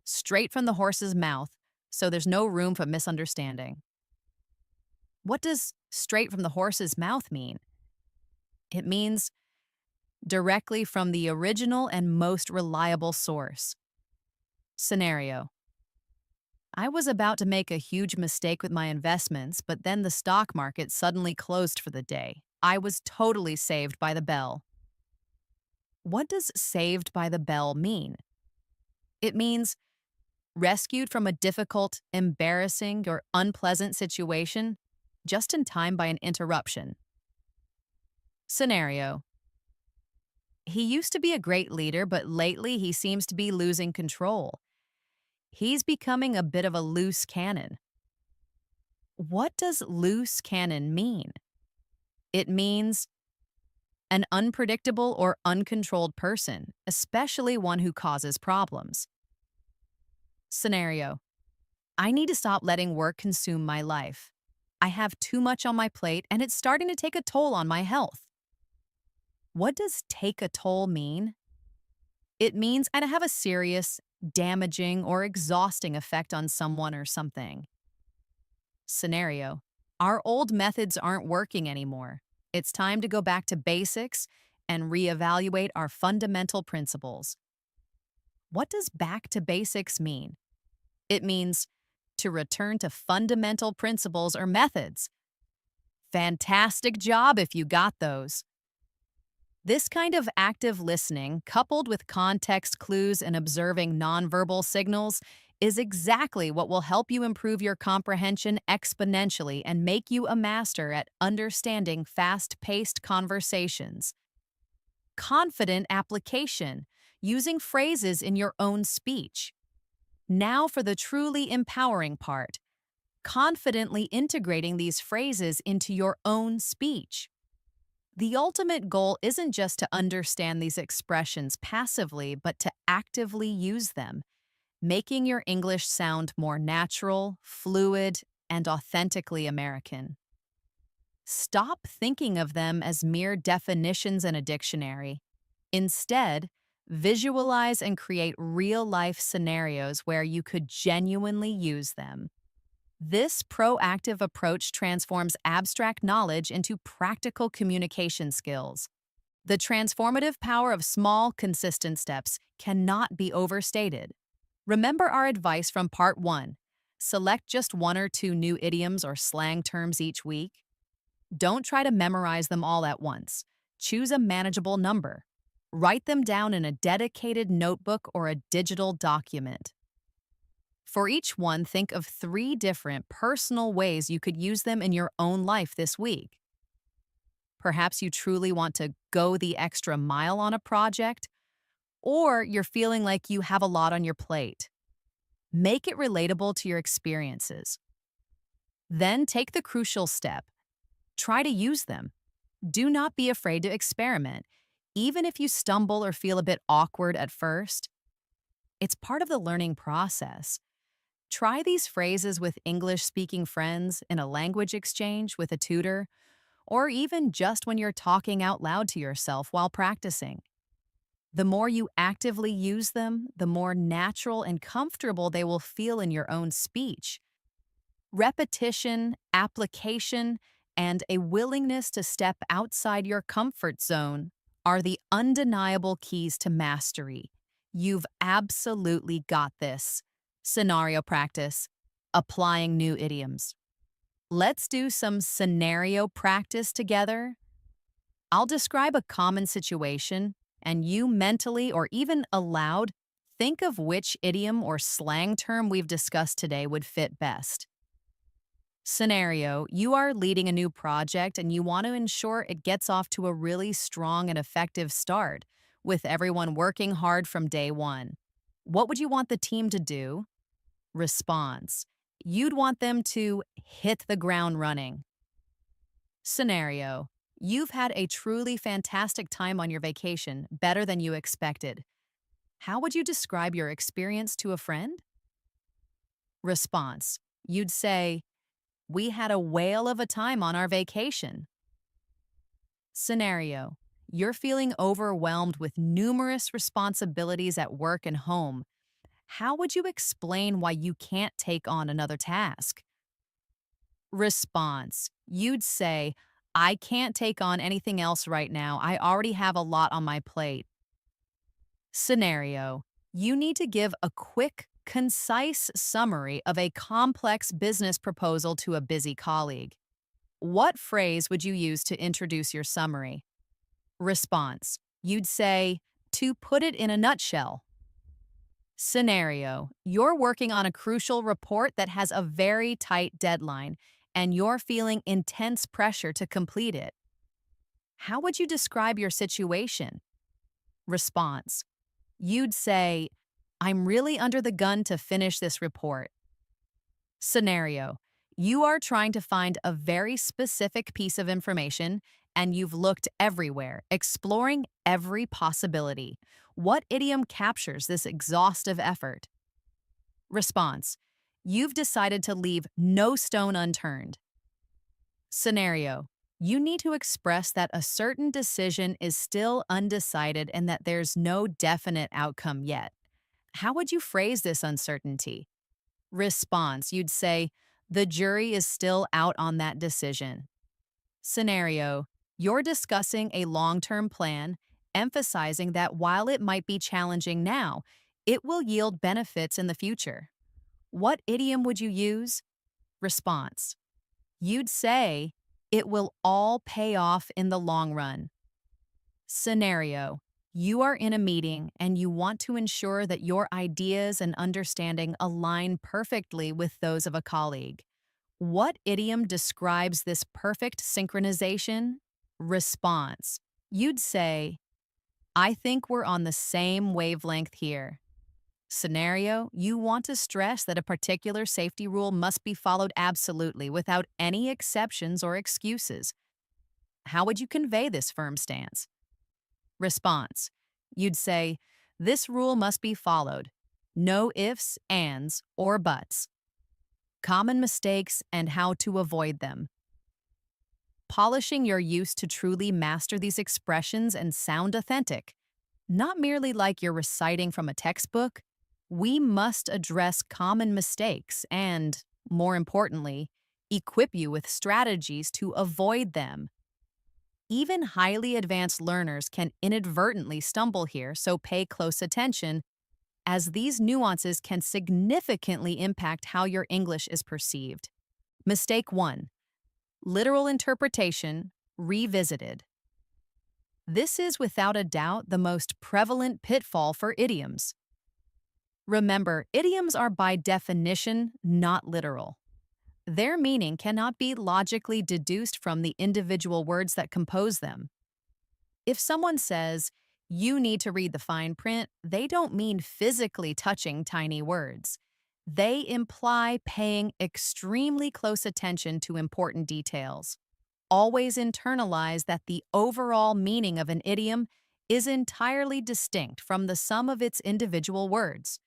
straight from the horse's mouth, so there's no room for misunderstanding. What does straight from the horse's mouth mean? It means directly from the original and most reliable source. Scenario: I was about to make a huge mistake with my investments, but then the stock market suddenly closed for the day. I was totally saved by the bell. What does saved by the bell mean? It means rescued from a difficult, embarrassing, or unpleasant situation just in time by an interruption. Scenario: He used to be a great leader, but lately he seems to be losing control. He's becoming a bit of a loose cannon. What does loose cannon mean? It means an unpredictable or uncontrolled person, especially one who causes problems. Scenario: I need to stop letting work consume my life. I have too much on my plate and it's starting to take a toll on my health. What does take a toll mean? It means I have a serious, damaging, or exhausting effect on someone or something. Scenario: our old methods aren't working anymore. It's time to go back to basics and reevaluate our fundamental principles. What does back to basics mean? It means to return to fundamental principles or methods. Fantastic job if you got those. This kind of active listening, coupled with context clues and observing nonverbal signals, is exactly what will help you improve your comprehension exponentially and make you a master at understanding fast paced conversations. Confident application, using phrases in your own speech. Now for the truly empowering part: confidently integrating these phrases into your own speech. The ultimate goal isn't just to understand these expressions passively, but to actively use them, making your English sound more natural, fluid, and authentically American. Stop thinking of them as mere definitions in a dictionary. Instead, visualize and create real-life scenarios where you could genuinely use them. This proactive approach transforms abstract knowledge into practical communication skills. The transformative power of small, consistent steps cannot be overstated. Remember our advice from Part 1. Select just one or two new idioms or slang terms each week. Don't try to memorize them all at once. Choose a manageable number. Write them down in a dedicated notebook or a digital document. For each one, think of 3 different personal ways you could use them in your own life this week. Perhaps you truly want to go the extra mile on a project, or you're feeling like you have a lot on your plate. Make it relatable to your experiences. Then take the crucial step. Try to use them. Do not be afraid to experiment, even if you stumble or feel a bit awkward at first. It's part of the learning process. Try these phrases with English-speaking friends, in a language exchange with a tutor, or even just when you're talking out loud to yourself while practicing. The more you actively use them, the more natural and comfortable they will feel in your own speech. Repetition, application, and a willingness to step outside your comfort zone are the undeniable keys to mastery. You've absolutely got this. Scenario practice, applying new idioms. Let's do some scenario practice together. I'll describe a common situation, and you mentally or even aloud think of which idiom or slang term we've discussed today would fit best. Scenario: you are leading a new project and you want to ensure it gets off to a really strong and effective start, with everyone working hard from day one. What would you want the team to do? Response: you'd want them to hit the ground running. Scenario: you've had a truly fantastic time on your vacation, better than you expected. How would you describe your experience to a friend? Response: you'd say, we had a whale of a time on our vacation. Scenario: you're feeling overwhelmed with numerous responsibilities at work and home. How would you explain why you can't take on another task? Response: you'd say, I can't take on anything else right now. I already have a lot on my plate. Scenario: you need to give a quick, concise summary of a complex business proposal to a busy colleague. What phrase would you use to introduce your summary? Response: you'd say, to put it in a nutshell. Scenario: you're working on a crucial report that has a very tight deadline, and you're feeling intense pressure to complete it. How would you describe your situation? Response: you'd say, I'm really under the gun to finish this report. Scenario: You are trying to find a very specific piece of information and you've looked everywhere, exploring every possibility. What idiom captures this exhaustive effort? Response: you've decided to leave no stone unturned. Scenario: you need to express that a certain decision is still undecided and that there's no definite outcome yet. How would you phrase this uncertainty? Response: you'd say, the jury is still out on that decision. Scenario: you're discussing a long term plan, emphasizing that while it might be challenging now, it will yield benefits in the future. What idiom would you use? Response: you'd say, it will all pay off in the long run. Scenario: you are in a meeting and you want to ensure that your ideas and understanding align perfectly with those of a colleague. What idiom describes this perfect synchronization? Response: you'd say, I think we're on the same wavelength here. Scenario: you want to stress that a particular safety rule must be followed absolutely without any exceptions or excuses. How would you convey this firm stance? Response: you'd say, this rule must be followed. No ifs, ands, or buts. Common mistakes and how to avoid them. Polishing your use to truly master these expressions and sound authentic. Not merely like you're reciting from a textbook, we must address common mistakes and, more importantly, equip you with strategies to avoid them. Even highly advanced learners can inadvertently stumble here, so pay close attention, as these nuances can significantly impact how your English is perceived. Mistake 1: literal interpretation revisited. This is without a doubt the most prevalent pitfall for idioms. Remember, idioms are by definition not literal. Their meaning cannot be logically deduced from the individual words that compose them. If someone says, you need to read the fine print, they don't mean physically touching tiny words. They imply paying extremely close attention to important details. Always internalize that the overall meaning of an idiom is entirely distinct from the sum of its individual words.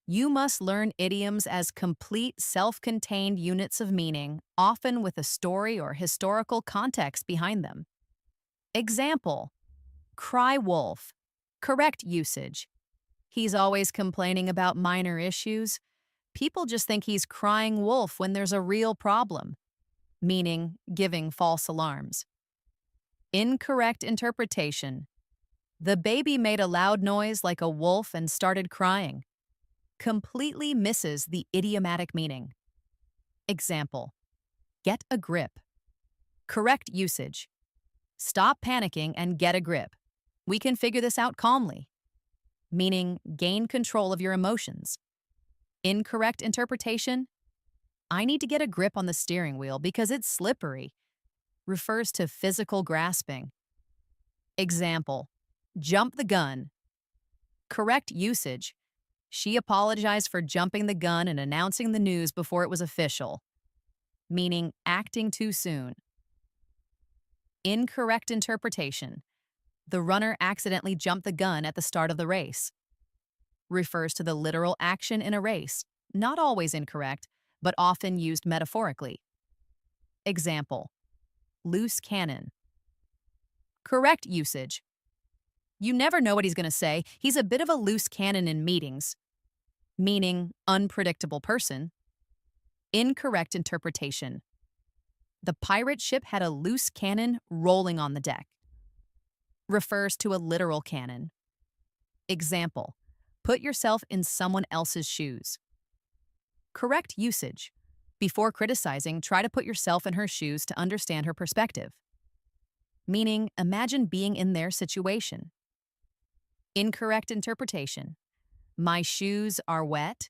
You must learn idioms as complete, self-contained units of meaning, often with a story or historical context behind them. Example: cry wolf. Correct usage: he's always complaining about minor issues. People just think he's crying wolf when there's a real problem, meaning giving false alarms. Incorrect interpretation: the baby made a loud noise like a wolf and started crying. Completely misses the idiomatic meaning. Example: get a grip. Correct usage: stop panicking and get a grip. We can figure this out calmly, meaning gain control of your emotions. Incorrect interpretation: I need to get a grip on the steering wheel because it's slippery. Refers to physical grasping. Example: jump the gun. Correct usage: she apologized for jumping the gun and announcing the news before it was official, meaning acting too soon. Incorrect interpretation: the runner accidentally jumped the gun at the start of the race. Refers to the literal action in a race, not always incorrect, but often used metaphorically. Example: loose cannon. Correct usage: you never know what he's going to say. He's a bit of a loose cannon in meetings, meaning unpredictable person. Incorrect interpretation: the pirate ship had a loose cannon rolling on the deck. Refers to a literal cannon. Example: put yourself in someone else's shoes. Correct usage: before criticizing, try to put yourself in her shoes to understand her perspective. Meaning, imagine being in their situation. Incorrect interpretation: my shoes are wet.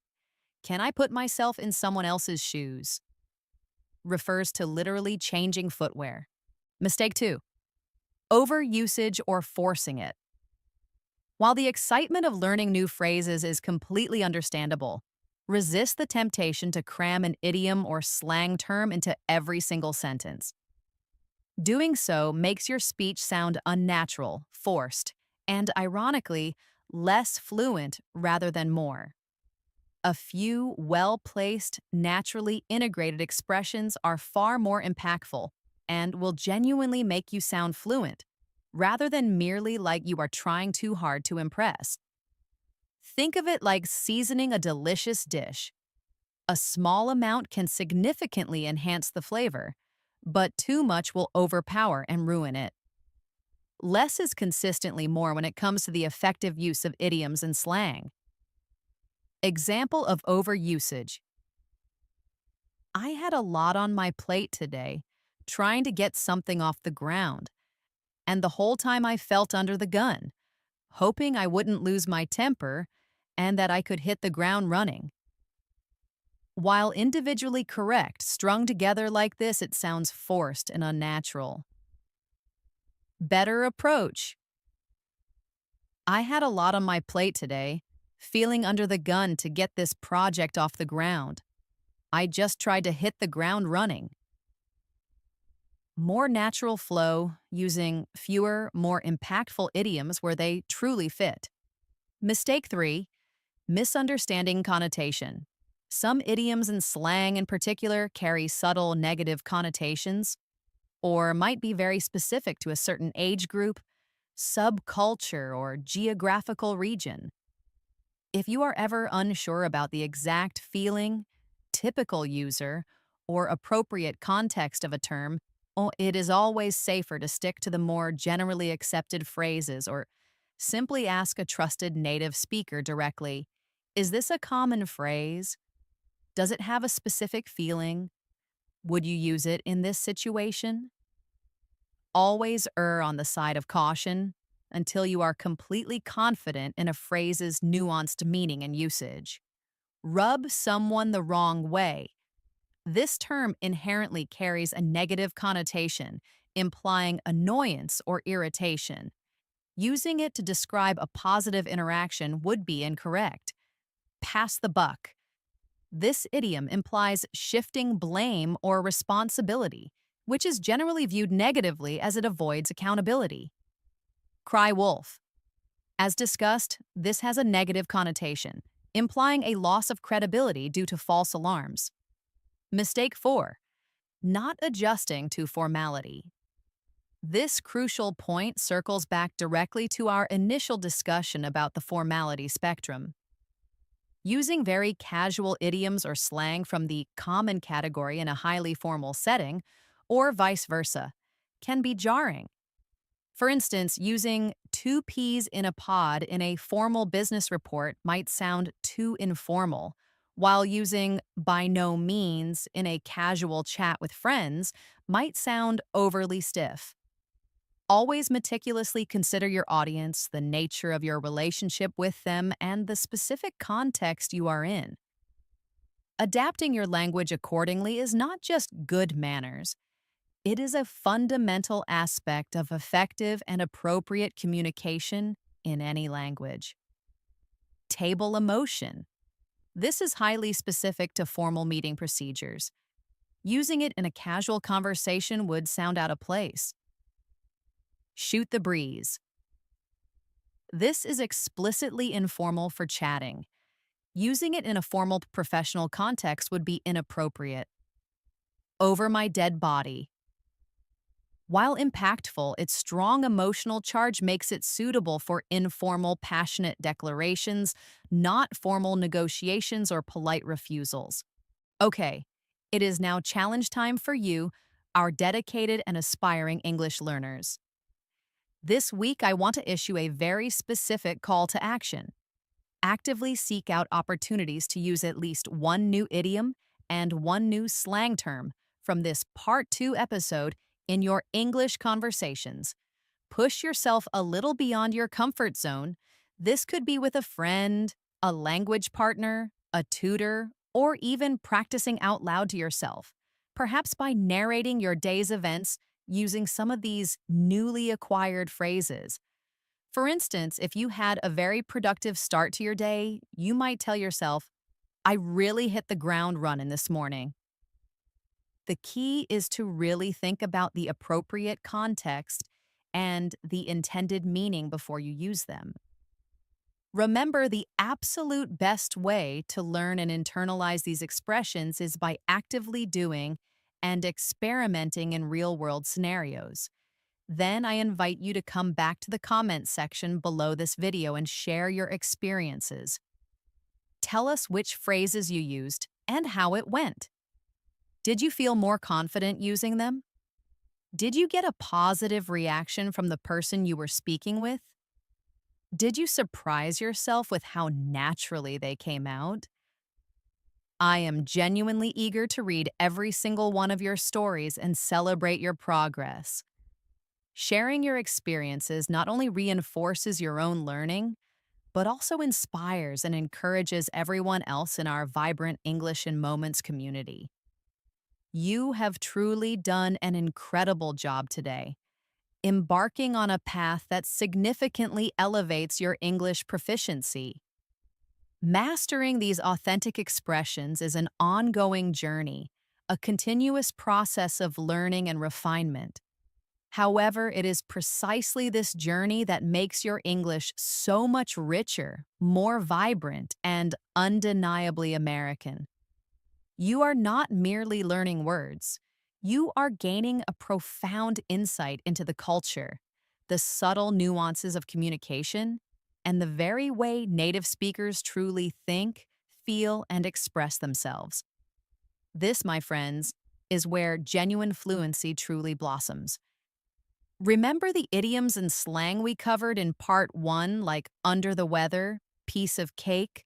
Can I put myself in someone else's shoes? Refers to literally changing footwear. Mistake 2: overusage or forcing it. While the excitement of learning new phrases is completely understandable, Resist the temptation to cram an idiom or slang term into every single sentence. Doing so makes your speech sound unnatural, forced, and ironically, less fluent rather than more. A few well placed, naturally integrated expressions are far more impactful and will genuinely make you sound fluent, rather than merely like you are trying too hard to impress. Think of it like seasoning a delicious dish. A small amount can significantly enhance the flavor, but too much will overpower and ruin it. Less is consistently more when it comes to the effective use of idioms and slang. Example of overusage. I had a lot on my plate today, trying to get something off the ground, and the whole time I felt under the gun, hoping I wouldn't lose my temper and that I could hit the ground running. While individually correct, strung together like this, it sounds forced and unnatural. Better approach. I had a lot on my plate today, feeling under the gun to get this project off the ground. I just tried to hit the ground running. More natural flow, using fewer, more impactful idioms where they truly fit. Mistake 3, misunderstanding connotation. Some idioms and slang in particular carry subtle negative connotations or might be very specific to a certain age group, subculture, or geographical region. If you are ever unsure about the exact feeling, typical user, or appropriate context of a term, it is always safer to stick to the more generally accepted phrases or simply ask a trusted native speaker directly. Is this a common phrase? Does it have a specific feeling? Would you use it in this situation? Always err on the side of caution until you are completely confident in a phrase's nuanced meaning and usage. Rub someone the wrong way. This term inherently carries a negative connotation, implying annoyance or irritation. Using it to describe a positive interaction would be incorrect. Pass the buck. This idiom implies shifting blame or responsibility, which is generally viewed negatively as it avoids accountability. Cry wolf. As discussed, this has a negative connotation, implying a loss of credibility due to false alarms. Mistake 4. Not adjusting to formality. This crucial point circles back directly to our initial discussion about the formality spectrum. Using very casual idioms or slang from the common category in a highly formal setting, or vice versa, can be jarring. For instance, using two peas in a pod in a formal business report might sound too informal, while using by no means in a casual chat with friends might sound overly stiff. Always meticulously consider your audience, the nature of your relationship with them, and the specific context you are in. Adapting your language accordingly is not just good manners. It is a fundamental aspect of effective and appropriate communication in any language. Table emotion. This is highly specific to formal meeting procedures. Using it in a casual conversation would sound out of place. Shoot the breeze. This is explicitly informal for chatting. Using it in a formal professional context would be inappropriate. Over my dead body. While impactful, its strong emotional charge makes it suitable for informal, passionate declarations, not formal negotiations or polite refusals. Okay, it is now challenge time for you, our dedicated and aspiring English learners. This week, I want to issue a very specific call to action. Actively seek out opportunities to use at least one new idiom and one new slang term from this Part 2 episode in your English conversations. Push yourself a little beyond your comfort zone. This could be with a friend, a language partner, a tutor, or even practicing out loud to yourself, perhaps by narrating your day's events using some of these newly acquired phrases. For instance, if you had a very productive start to your day, you might tell yourself, I really hit the ground running this morning. The key is to really think about the appropriate context and the intended meaning before you use them. Remember, the absolute best way to learn and internalize these expressions is by actively doing and experimenting in real world scenarios. Then I invite you to come back to the comments section below this video and share your experiences. Tell us which phrases you used and how it went. Did you feel more confident using them? Did you get a positive reaction from the person you were speaking with? Did you surprise yourself with how naturally they came out? I am genuinely eager to read every single one of your stories and celebrate your progress. Sharing your experiences not only reinforces your own learning, but also inspires and encourages everyone else in our vibrant English in Moments community. You have truly done an incredible job today, embarking on a path that significantly elevates your English proficiency. Mastering these authentic expressions is an ongoing journey, a continuous process of learning and refinement. However, it is precisely this journey that makes your English so much richer, more vibrant, and undeniably American. You are not merely learning words. You are gaining a profound insight into the culture, the subtle nuances of communication, and the very way native speakers truly think, feel, and express themselves. This, my friends, is where genuine fluency truly blossoms. Remember the idioms and slang we covered in part 1, like under the weather, piece of cake,